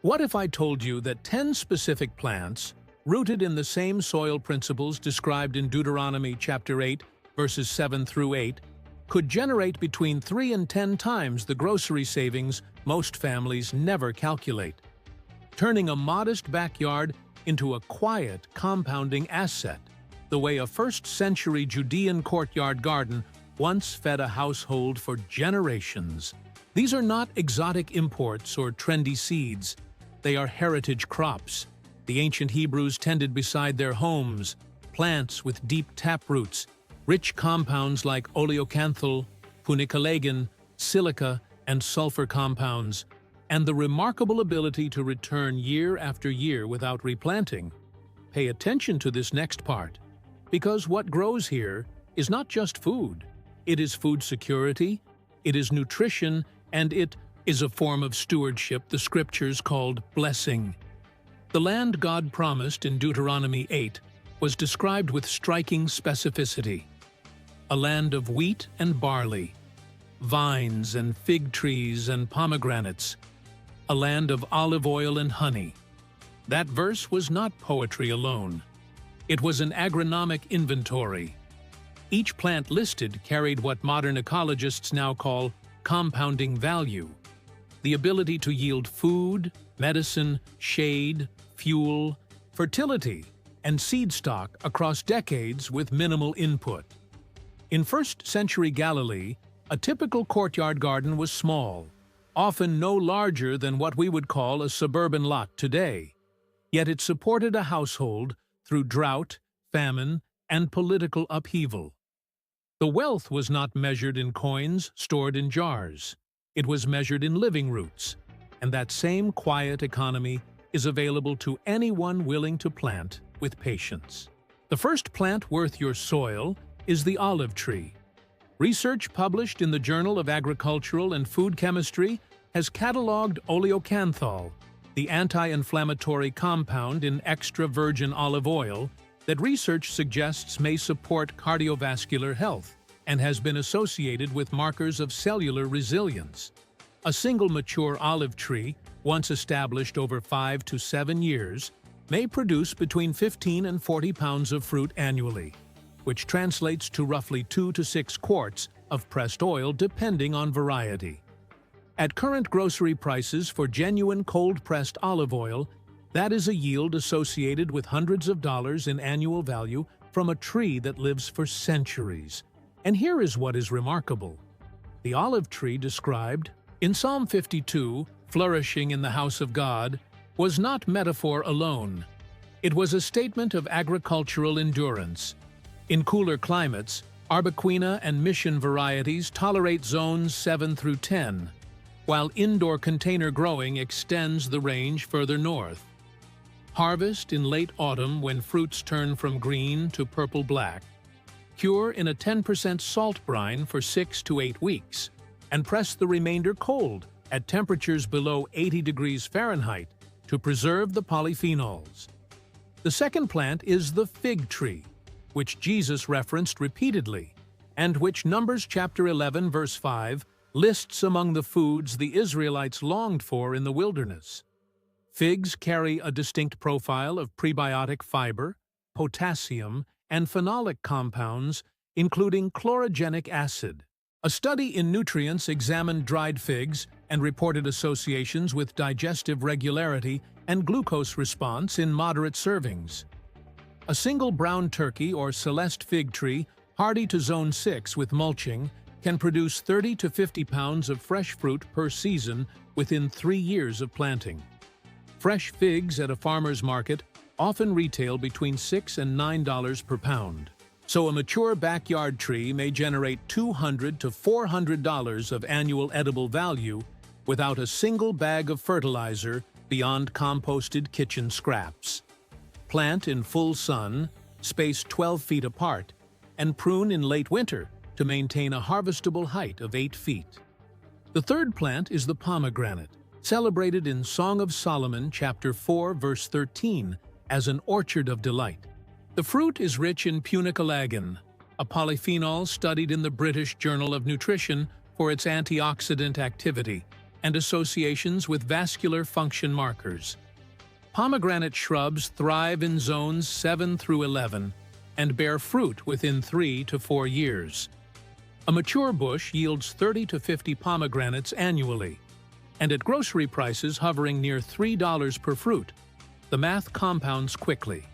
What if I told you that 10 specific plants, rooted in the same soil principles described in Deuteronomy chapter 8, verses 7 through 8, could generate between 3 and 10 times the grocery savings most families never calculate, turning a modest backyard into a quiet, compounding asset, the way a first-century Judean courtyard garden once fed a household for generations. These are not exotic imports or trendy seeds. They are heritage crops. The ancient Hebrews tended beside their homes, plants with deep taproots, rich compounds like oleocanthal, punicalagin, silica, and sulfur compounds, and the remarkable ability to return year after year without replanting. Pay attention to this next part, because what grows here is not just food. It is food security, it is nutrition, and it is a form of stewardship the scriptures called blessing. The land God promised in Deuteronomy 8 was described with striking specificity. A land of wheat and barley, vines and fig trees and pomegranates, a land of olive oil and honey. That verse was not poetry alone. It was an agronomic inventory. Each plant listed carried what modern ecologists now call compounding value, the ability to yield food, medicine, shade, fuel, fertility, and seed stock across decades with minimal input. In first-century Galilee, a typical courtyard garden was small, often no larger than what we would call a suburban lot today. Yet it supported a household through drought, famine, and political upheaval. The wealth was not measured in coins stored in jars. It was measured in living roots, and that same quiet economy is available to anyone willing to plant with patience. The first plant worth your soil is the olive tree. Research published in the Journal of Agricultural and Food Chemistry has cataloged oleocanthal, the anti-inflammatory compound in extra virgin olive oil that research suggests may support cardiovascular health and has been associated with markers of cellular resilience. A single mature olive tree, once established over 5 to 7 years, may produce between 15 and 40 pounds of fruit annually, which translates to roughly 2 to 6 quarts of pressed oil depending on variety. At current grocery prices for genuine cold-pressed olive oil, that is a yield associated with hundreds of dollars in annual value from a tree that lives for centuries. And here is what is remarkable. The olive tree described in Psalm 52, flourishing in the house of God, was not metaphor alone. It was a statement of agricultural endurance. In cooler climates, Arbequina and Mission varieties tolerate zones 7 through 10, while indoor container growing extends the range further north. Harvest in late autumn when fruits turn from green to purple-black. Cure in a 10% salt brine for 6 to 8 weeks, and press the remainder cold at temperatures below 80 degrees Fahrenheit to preserve the polyphenols. The second plant is the fig tree, which Jesus referenced repeatedly, and which Numbers chapter 11 verse 5 lists among the foods the Israelites longed for in the wilderness. Figs carry a distinct profile of prebiotic fiber, potassium, and phenolic compounds, including chlorogenic acid. A study in Nutrients examined dried figs and reported associations with digestive regularity and glucose response in moderate servings. A single brown turkey or Celeste fig tree, hardy to zone 6 with mulching, can produce 30 to 50 pounds of fresh fruit per season within 3 years of planting. Fresh figs at a farmer's market often retail between $6 and $9 per pound. So a mature backyard tree may generate $200 to $400 of annual edible value without a single bag of fertilizer beyond composted kitchen scraps. Plant in full sun, space 12 feet apart, and prune in late winter to maintain a harvestable height of 8 feet. The third plant is the pomegranate, celebrated in Song of Solomon chapter 4 verse 13 as an orchard of delight. The fruit is rich in punicalagin, a polyphenol studied in the British Journal of Nutrition for its antioxidant activity, and associations with vascular function markers. Pomegranate shrubs thrive in zones 7 through 11 and bear fruit within 3 to 4 years. A mature bush yields 30 to 50 pomegranates annually, and at grocery prices hovering near $3 per fruit. The math compounds quickly,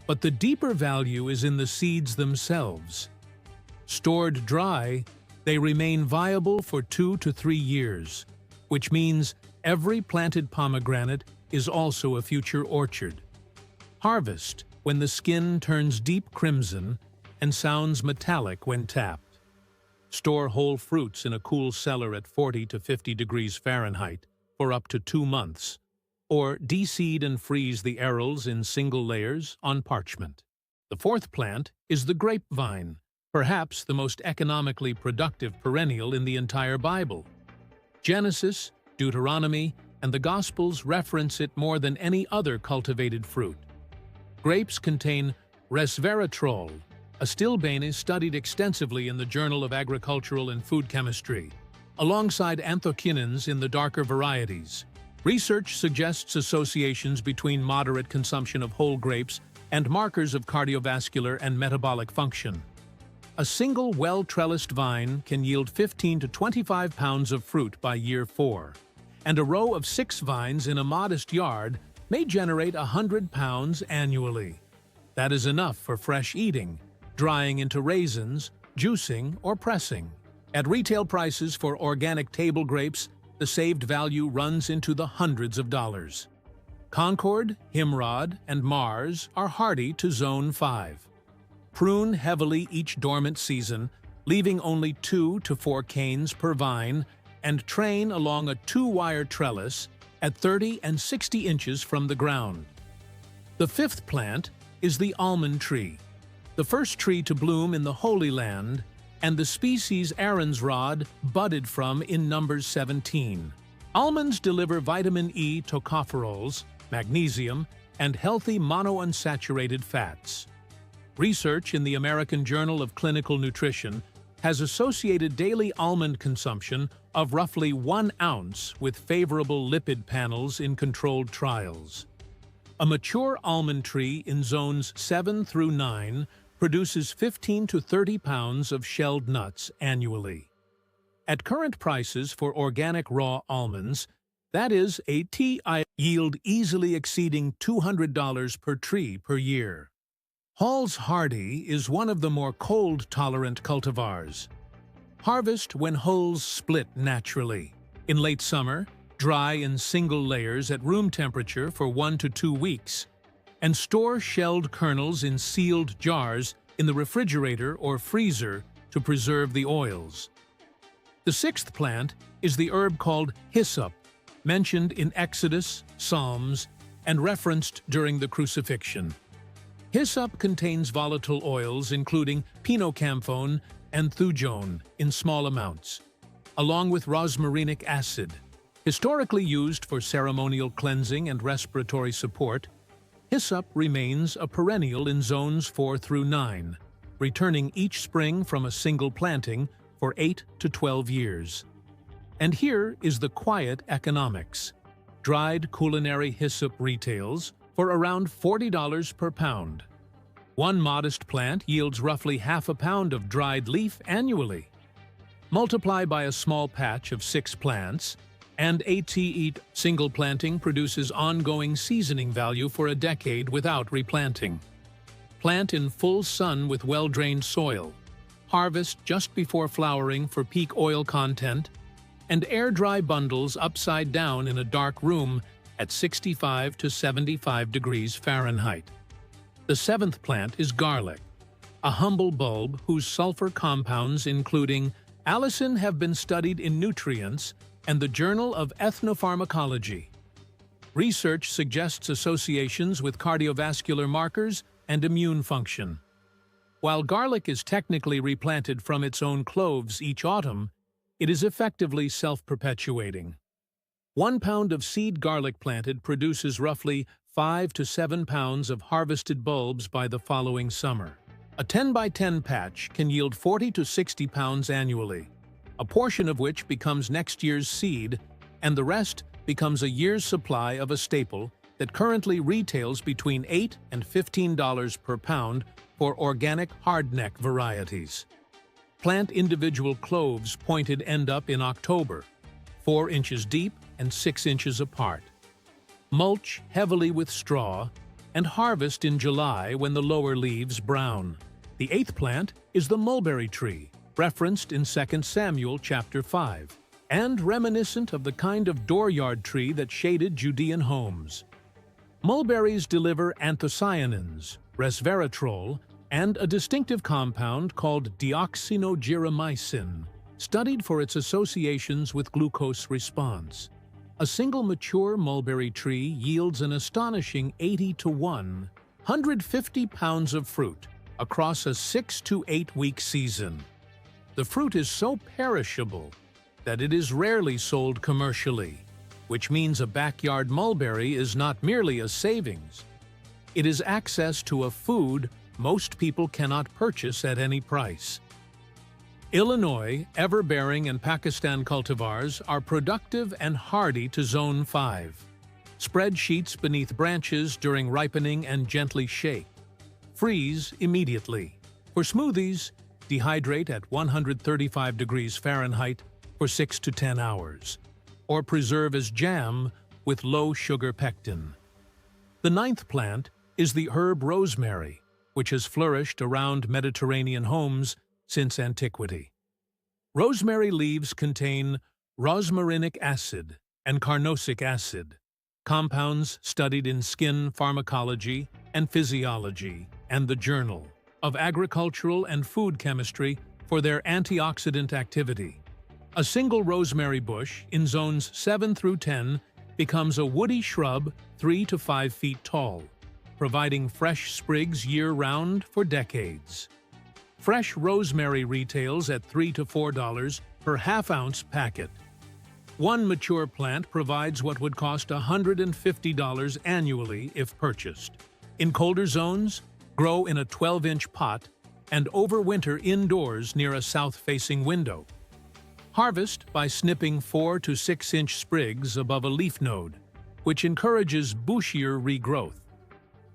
but the deeper value is in the seeds themselves. Stored dry, they remain viable for 2 to 3 years, which means every planted pomegranate is also a future orchard. Harvest when the skin turns deep crimson and sounds metallic when tapped. Store whole fruits in a cool cellar at 40 to 50 degrees Fahrenheit for up to 2 months, or de-seed and freeze the arils in single layers on parchment. The fourth plant is the grapevine, perhaps the most economically productive perennial in the entire Bible. Genesis, Deuteronomy, and the Gospels reference it more than any other cultivated fruit. Grapes contain resveratrol, a stilbene studied extensively in the Journal of Agricultural and Food Chemistry, alongside anthocyanins in the darker varieties. Research suggests associations between moderate consumption of whole grapes and markers of cardiovascular and metabolic function. A single well-trellised vine can yield 15 to 25 pounds of fruit by year 4, and a row of 6 vines in a modest yard may generate 100 pounds annually. That is enough for fresh eating, drying into raisins, juicing, or pressing. At retail prices for organic table grapes, the saved value runs into the hundreds of dollars. Concord, Himrod, and Mars are hardy to Zone 5. Prune heavily each dormant season, leaving only 2 to 4 canes per vine, and train along a 2-wire trellis at 30 and 60 inches from the ground. The fifth plant is the almond tree, the first tree to bloom in the Holy Land, and the species Aaron's rod budded from in Numbers 17. Almonds deliver vitamin E tocopherols, magnesium, and healthy monounsaturated fats. Research in the American Journal of Clinical Nutrition has associated daily almond consumption of roughly 1 ounce with favorable lipid panels in controlled trials. A mature almond tree in zones 7 through 9 produces 15 to 30 pounds of shelled nuts annually. At current prices for organic raw almonds, that is a TI yield easily exceeding $200 per tree per year. Hall's Hardy is one of the more cold-tolerant cultivars. Harvest when hulls split naturally. In late summer, dry in single layers at room temperature for 1 to 2 weeks, and store shelled kernels in sealed jars in the refrigerator or freezer to preserve the oils. The sixth plant is the herb called hyssop, mentioned in Exodus, Psalms, and referenced during the crucifixion. Hyssop contains volatile oils including pinocamphone and thujone in small amounts, along with rosmarinic acid. Historically used for ceremonial cleansing and respiratory support, hyssop remains a perennial in zones 4 through 9, returning each spring from a single planting for 8 to 12 years. And here is the quiet economics. Dried culinary hyssop retails for around $40 per pound. One modest plant yields roughly half a pound of dried leaf annually. Multiply by a small patch of 6 plants, and ATE single planting produces ongoing seasoning value for a decade without replanting. Plant in full sun with well-drained soil. Harvest just before flowering for peak oil content, and air-dry bundles upside down in a dark room at 65 to 75 degrees Fahrenheit. The seventh plant is garlic, a humble bulb whose sulfur compounds including allicin have been studied in Nutrients and the Journal of Ethnopharmacology. Research suggests associations with cardiovascular markers and immune function. While garlic is technically replanted from its own cloves each autumn, it is effectively self-perpetuating. 1 pound of seed garlic planted produces roughly 5 to 7 pounds of harvested bulbs by the following summer. A 10 by 10 patch can yield 40 to 60 pounds annually, a portion of which becomes next year's seed and the rest becomes a year's supply of a staple that currently retails between $8 and $15 per pound for organic hardneck varieties. Plant individual cloves pointed end up in October, 4 inches deep and 6 inches apart. Mulch heavily with straw and harvest in July when the lower leaves brown. The 8th plant is the mulberry tree, referenced in 2 Samuel chapter 5, and reminiscent of the kind of dooryard tree that shaded Judean homes. Mulberries deliver anthocyanins, resveratrol, and a distinctive compound called deoxynogeromycin, studied for its associations with glucose response. A single mature mulberry tree yields an astonishing 80 to 150 pounds of fruit across a 6 to 8 week season. The fruit is so perishable that it is rarely sold commercially, which means a backyard mulberry is not merely a savings. It is access to a food most people cannot purchase at any price. Illinois, everbearing, and Pakistan cultivars are productive and hardy to Zone 5. Spread sheets beneath branches during ripening and gently shake. Freeze immediately. For smoothies, dehydrate at 135 degrees Fahrenheit for 6 to 10 hours, or preserve as jam with low-sugar pectin. The 9th plant is the herb rosemary, which has flourished around Mediterranean homes since antiquity. Rosemary leaves contain rosmarinic acid and carnosic acid, compounds studied in Skin Pharmacology and Physiology and the Journal of Agricultural and Food Chemistry for their antioxidant activity. A single rosemary bush in zones 7 through 10 becomes a woody shrub 3 to 5 feet tall, providing fresh sprigs year-round for decades. Fresh rosemary retails at $3 to $4 per half-ounce packet. One mature plant provides what would cost $150 annually if purchased. In colder zones, grow in a 12-inch pot and overwinter indoors near a south-facing window. Harvest by snipping 4 to 6-inch sprigs above a leaf node, which encourages bushier regrowth.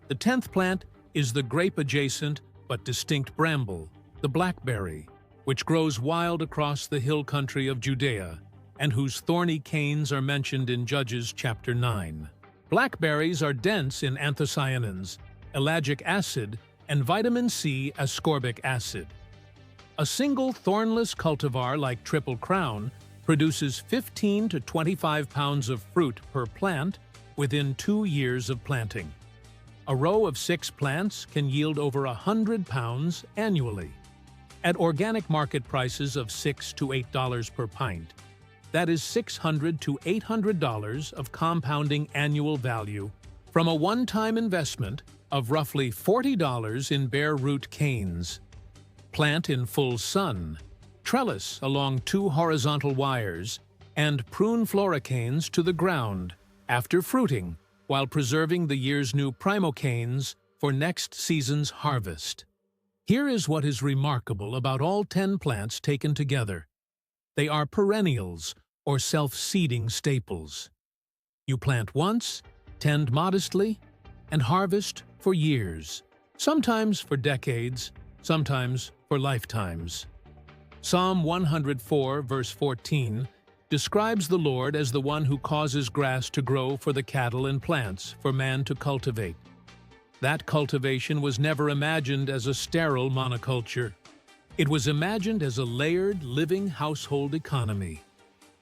The 10th plant is the grape-adjacent but distinct bramble, the blackberry, which grows wild across the hill country of Judea and whose thorny canes are mentioned in Judges chapter 9. Blackberries are dense in anthocyanins, ellagic acid, and vitamin C ascorbic acid. A single thornless cultivar like Triple Crown produces 15 to 25 pounds of fruit per plant within 2 years of planting. A row of 6 plants can yield over 100 pounds annually. At organic market prices of $6 to $8 per pint, that is $600 to $800 of compounding annual value from a one-time investment of roughly $40 in bare root canes. Plant in full sun, trellis along 2 horizontal wires, and prune floricanes to the ground after fruiting, while preserving the year's new primocanes for next season's harvest. Here is what is remarkable about all 10 plants taken together. They are perennials or self-seeding staples. You plant once, tend modestly, and harvest for years, sometimes for decades, sometimes for lifetimes. Psalm 104, verse 14, describes the Lord as the one who causes grass to grow for the cattle and plants for man to cultivate. That cultivation was never imagined as a sterile monoculture. It was imagined as a layered, living household economy.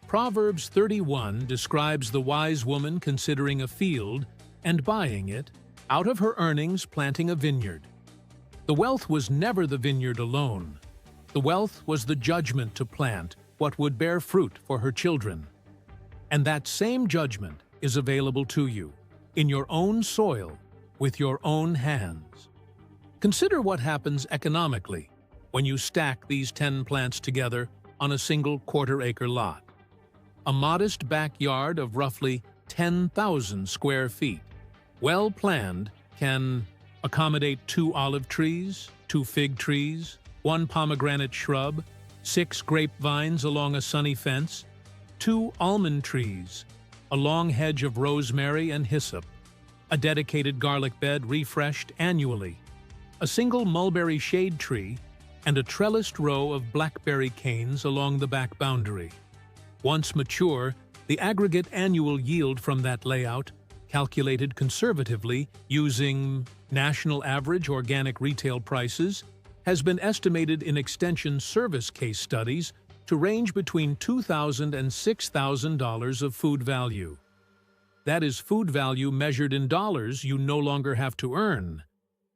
Proverbs 31 describes the wise woman considering a field and buying it, out of her earnings planting a vineyard. The wealth was never the vineyard alone. The wealth was the judgment to plant what would bear fruit for her children. And that same judgment is available to you, in your own soil, with your own hands. Consider what happens economically when you stack these 10 plants together on a single quarter-acre lot. A modest backyard of roughly 10,000 square feet, well planned, can accommodate 2 olive trees, 2 fig trees, 1 pomegranate shrub, 6 grapevines along a sunny fence, 2 almond trees, a long hedge of rosemary and hyssop, a dedicated garlic bed refreshed annually, a single mulberry shade tree, and a trellised row of blackberry canes along the back boundary. Once mature, the aggregate annual yield from that layout, calculated conservatively using national average organic retail prices, has been estimated in extension service case studies to range between $2,000 and $6,000 of food value. That is food value measured in dollars you no longer have to earn,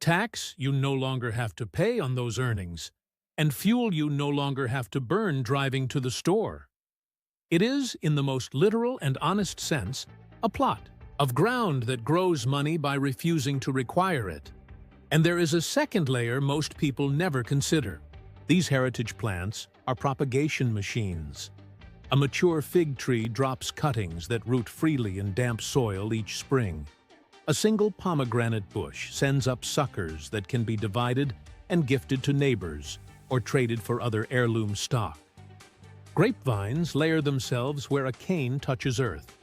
tax you no longer have to pay on those earnings, and fuel you no longer have to burn driving to the store. It is, in the most literal and honest sense, a plot of ground that grows money by refusing to require it. And there is a second layer most people never consider. These heritage plants are propagation machines. A mature fig tree drops cuttings that root freely in damp soil each spring. A single pomegranate bush sends up suckers that can be divided and gifted to neighbors or traded for other heirloom stock. Grapevines layer themselves where a cane touches earth.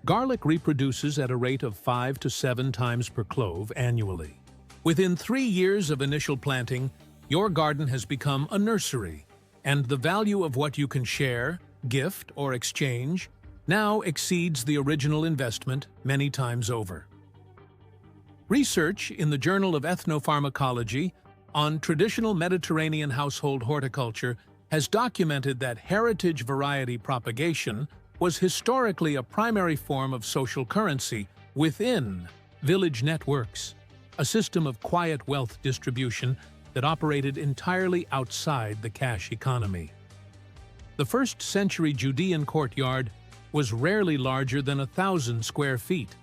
Garlic reproduces at a rate of 5 to 7 times per clove annually. Within 3 years of initial planting, your garden has become a nursery, and the value of what you can share, gift, or exchange now exceeds the original investment many times over. Research in the Journal of Ethnopharmacology on traditional Mediterranean household horticulture has documented that heritage variety propagation was historically a primary form of social currency within village networks, a system of quiet wealth distribution that operated entirely outside the cash economy. The first-century Judean courtyard was rarely larger than 1,000 square feet,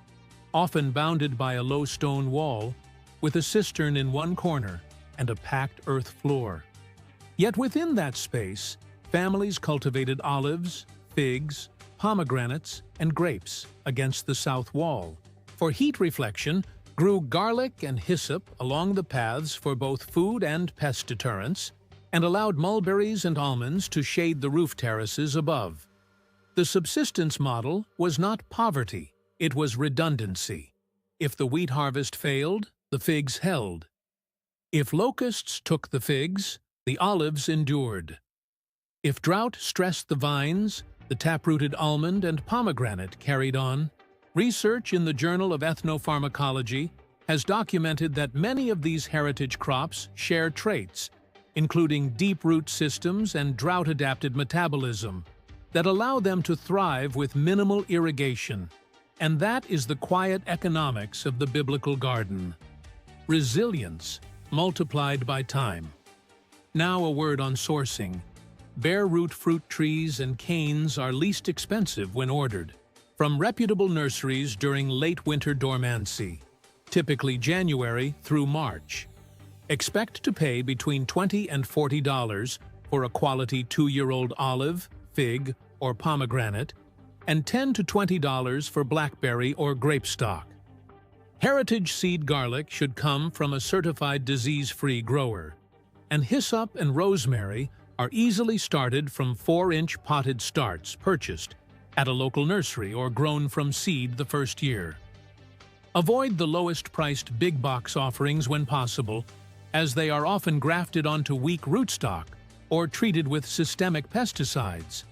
often bounded by a low stone wall, with a cistern in one corner and a packed earth floor. Yet within that space, families cultivated olives, figs, pomegranates, and grapes against the south wall. For heat reflection, grew garlic and hyssop along the paths for both food and pest deterrence, and allowed mulberries and almonds to shade the roof terraces above. The subsistence model was not poverty, it was redundancy. If the wheat harvest failed, the figs held. If locusts took the figs, the olives endured. If drought stressed the vines, the taprooted almond and pomegranate carried on. Research in the Journal of Ethnopharmacology has documented that many of these heritage crops share traits, including deep root systems and drought-adapted metabolism, that allow them to thrive with minimal irrigation. And that is the quiet economics of the biblical garden. Resilience multiplied by time. Now a word on sourcing. Bare root fruit trees and canes are least expensive when ordered from reputable nurseries during late winter dormancy, typically January through March. Expect to pay between $20 and $40 for a quality 2-year-old olive, fig, or pomegranate, and $10 to $20 for blackberry or grape stock. Heritage seed garlic should come from a certified disease-free grower, and hyssop and rosemary are easily started from 4-inch potted starts purchased at a local nursery or grown from seed the first year. Avoid the lowest-priced big-box offerings when possible, as they are often grafted onto weak rootstock or treated with systemic pesticides.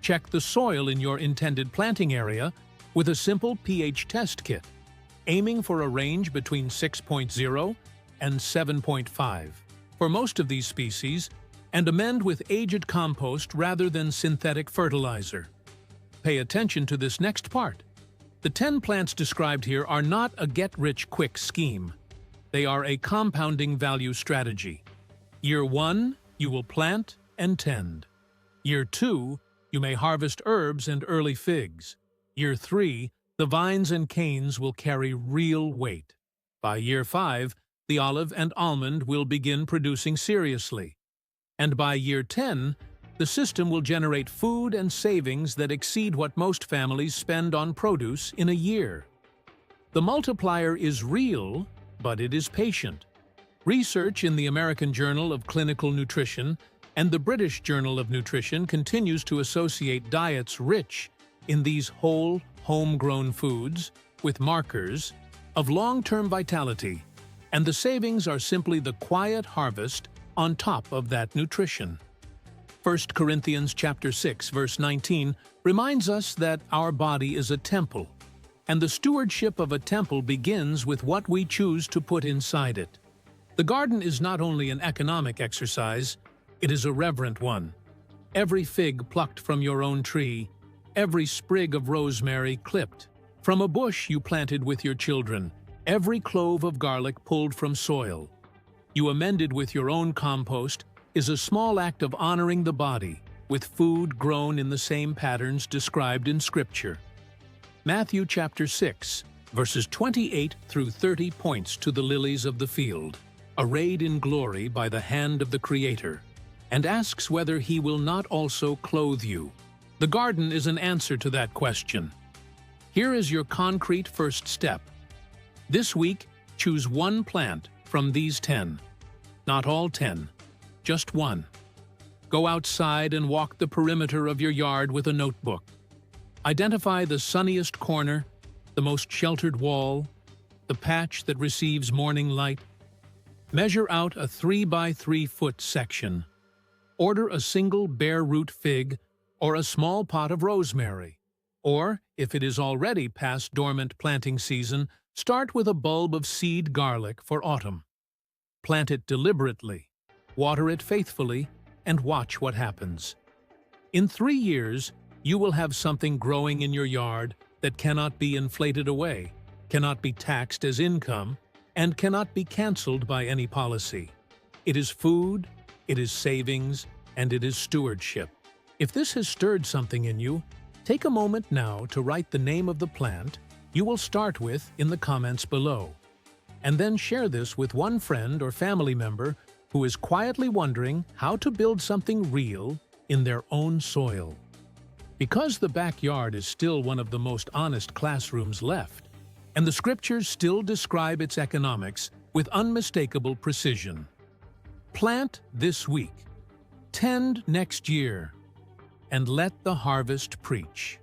Check the soil in your intended planting area with a simple pH test kit, aiming for a range between 6.0 and 7.5 for most of these species, and amend with aged compost rather than synthetic fertilizer. Pay attention to this next part. The 10 plants described here are not a get-rich-quick scheme. They are a compounding value strategy. Year 1, you will plant and tend. Year 2, you may harvest herbs and early figs. Year 3, the vines and canes will carry real weight. By year 5, the olive and almond will begin producing seriously. And by year 10, the system will generate food and savings that exceed what most families spend on produce in a year. The multiplier is real, but it is patient. Research in the American Journal of Clinical Nutrition And the British Journal of Nutrition continues to associate diets rich in these whole, homegrown foods with markers of long-term vitality, and the savings are simply the quiet harvest on top of that nutrition. 1 Corinthians chapter 6, verse 19 reminds us that our body is a temple, and the stewardship of a temple begins with what we choose to put inside it. The garden is not only an economic exercise, it is a reverent one. Every fig plucked from your own tree, every sprig of rosemary clipped from a bush you planted with your children, every clove of garlic pulled from soil you amended with your own compost is a small act of honoring the body with food grown in the same patterns described in Scripture. Matthew chapter 6, verses 28 through 30 points to the lilies of the field, arrayed in glory by the hand of the Creator, and asks whether He will not also clothe you. The garden is an answer to that question. Here is your concrete first step. This week, choose one plant from these 10. Not all 10, just one. Go outside and walk the perimeter of your yard with a notebook. Identify the sunniest corner, the most sheltered wall, the patch that receives morning light. Measure out a 3 by 3 foot section. Order a single bare root fig or a small pot of rosemary. Or, if it is already past dormant planting season, start with a bulb of seed garlic for autumn. Plant it deliberately, water it faithfully, and watch what happens. In 3 years, you will have something growing in your yard that cannot be inflated away, cannot be taxed as income, and cannot be canceled by any policy. It is food, it is savings, and it is stewardship. If this has stirred something in you, take a moment now to write the name of the plant you will start with in the comments below, and then share this with one friend or family member who is quietly wondering how to build something real in their own soil. Because the backyard is still one of the most honest classrooms left, and the Scriptures still describe its economics with unmistakable precision. Plant this week, tend next year, and let the harvest preach.